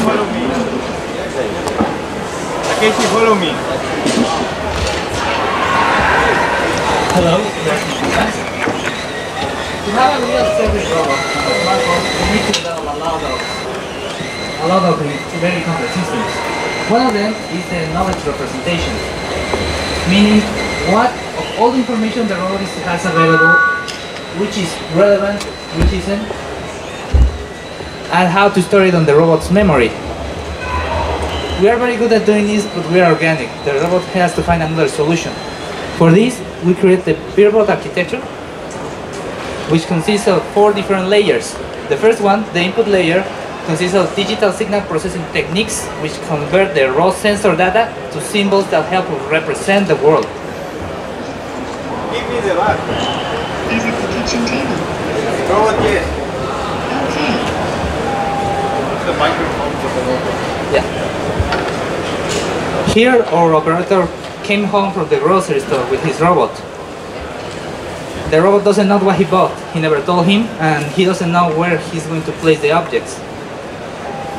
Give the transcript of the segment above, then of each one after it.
follow me. Takeshi, follow me. Hello. To have a real service robot, we need to develop a lot of very complex systems. One of them is the knowledge representation, meaning what of all the information the robot has available, which is relevant, which isn't, and how to store it on the robot's memory. We are very good at doing this, but we are organic. The robot has to find another solution. For this, we create the peerbot architecture, which consists of 4 different layers. The first one, the input layer, consists of digital signal processing techniques which convert the raw sensor data to symbols that help represent the world. Give me the bag. Is it the kitchen table? Robot, yes. Okay. The microphone for the robot. Yeah. Here, our operator came home from the grocery store with his robot. The robot doesn't know what he bought. He never told him, and he doesn't know where he's going to place the objects.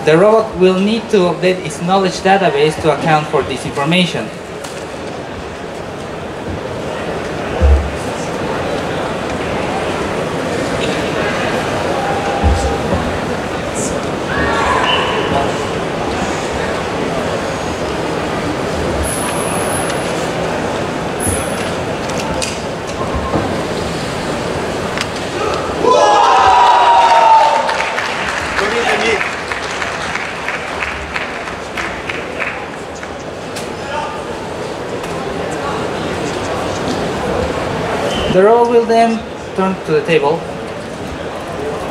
The robot will need to update its knowledge database to account for this information. The robot will then turn to the table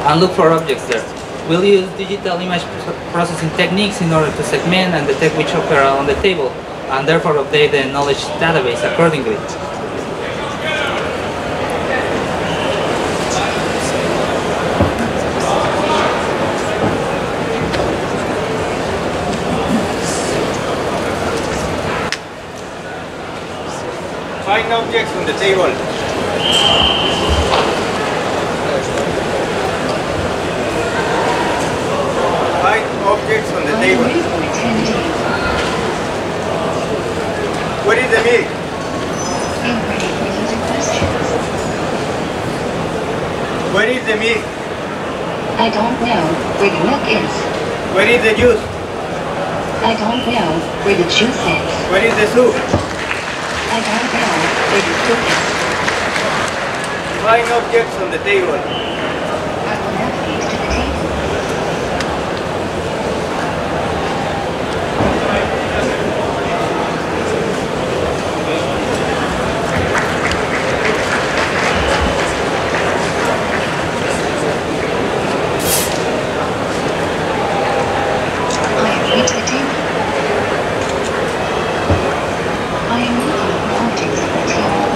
and look for objects there. We'll use digital image processing techniques in order to segment and detect which objects are on the table, and therefore update the knowledge database accordingly. Find objects on the table. Find objects on the table. What is the milk? Where is the milk? I don't know where the milk is. Where is the juice? I don't know where the juice is. Where is the soup? I don't know where the soup is. Find objects on the table. I will navigate to the table. I have reached the table. I am looking for objects on the table.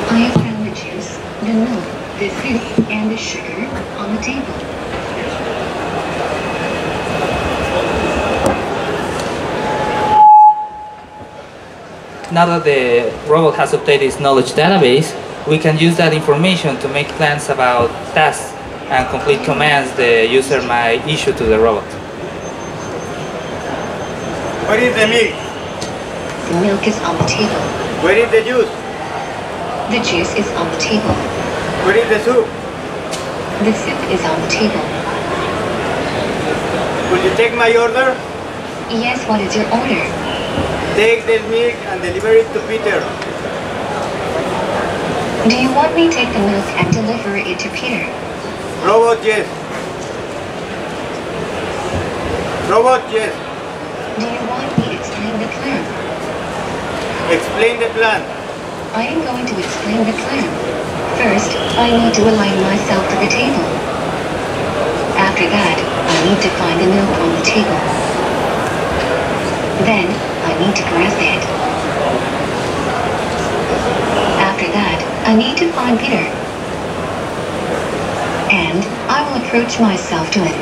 I have found the juice, the milk, the fruit, and the sugar on the table. Now that the robot has updated its knowledge database, we can use that information to make plans about tasks and complete commands the user might issue to the robot. Where is the milk? The milk is on the table. Where is the juice? The juice is on the table. Where is the soup? The soup is on the table. Will you take my order? Yes, what is your order? Take this milk and deliver it to Peter. Do you want me to take the milk and deliver it to Peter? Robot, yes. Robot, yes. Do you want me to explain the plan? Explain the plan. I am going to explain the plan. First, I need to align myself to the table. After that, I need to find the milk on the table. Then, I need to grasp it. After that, I need to find Peter. And I will approach myself to him.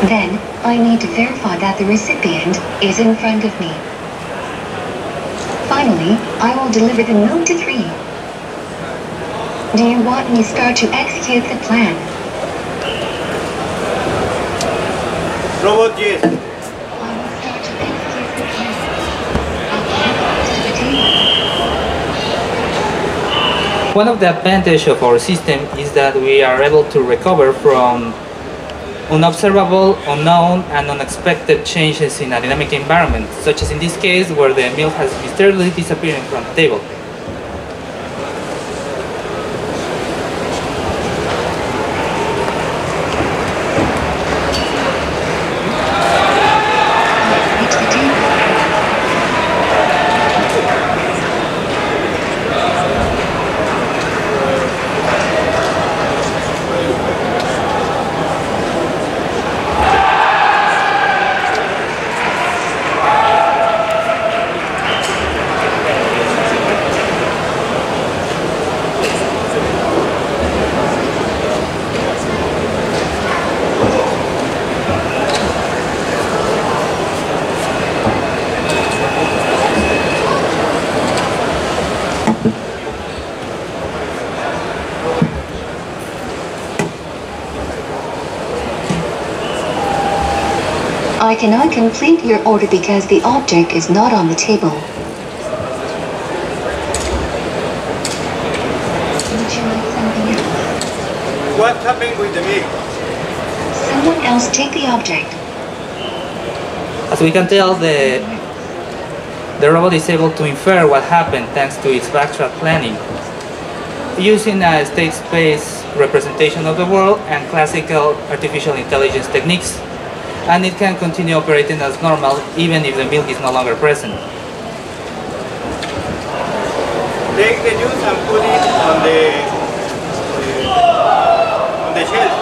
Then, I need to verify that the recipient is in front of me. Finally, I will deliver the milk to 3. Do you want me to start to execute the plan? Robot, yes. I will start to execute the plan. I'll connect to the table. One of the advantages of our system is that we are able to recover from unobservable, unknown, and unexpected changes in a dynamic environment, such as in this case where the milk has mysteriously disappeared from the table. Reach the table. I cannot complete your order because the object is not on the table. Would you like something else? What happened with the milk? Someone else take the object. As we can tell, the robot is able to infer what happened thanks to its backtrack planning, using a state space representation of the world and classical artificial intelligence techniques, and it can continue operating as normal even if the milk is no longer present. Take the juice and put it on the shelf.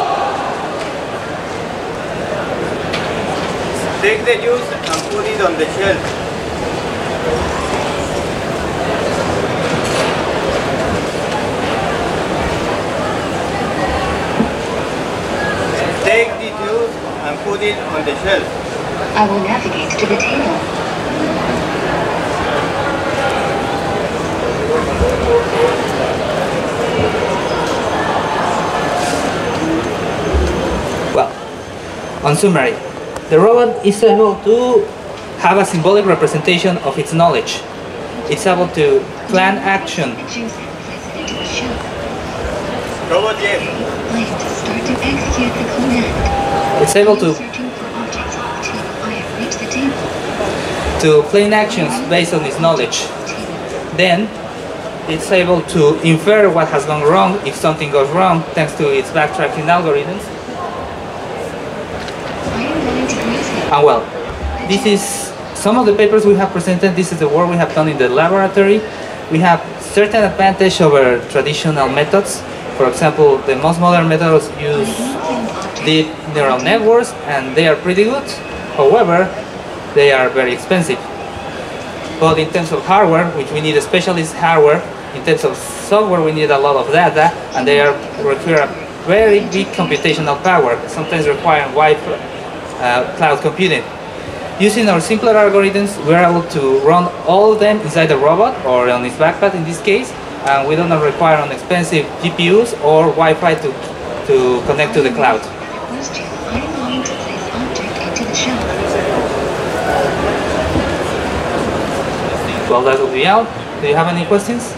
Take the juice and put it on the shelf. Take the juice and put it on the shelf. I will navigate to the table. Well, on summary, the robot is able to have a symbolic representation of its knowledge. It's able to plan action. The juice and place it into the shelf. Robot, yes. I have to start to execute the command. It's able I am to searching for objects on the table. I have reached the table. plan actions based on its knowledge. Then, it's able to infer what has gone wrong if something goes wrong thanks to its backtracking algorithms. I am going to grasp it. And well, this is some of the papers we have presented. This is the work we have done in the laboratory. We have certain advantage over traditional methods. For example, the most modern methods use deep neural networks and they are pretty good. However, they are very expensive. But in terms of hardware, which we need a specialist hardware, in terms of software we need a lot of data, and they require a very big computational power, sometimes requiring wide cloud computing. Using our simpler algorithms, we are able to run all of them inside the robot or on its backpack in this case, and we do not require an expensive GPUs or Wi-Fi to connect to the cloud. Question. I am going to place object into the shelf. Well, that will be all. Do you have any questions?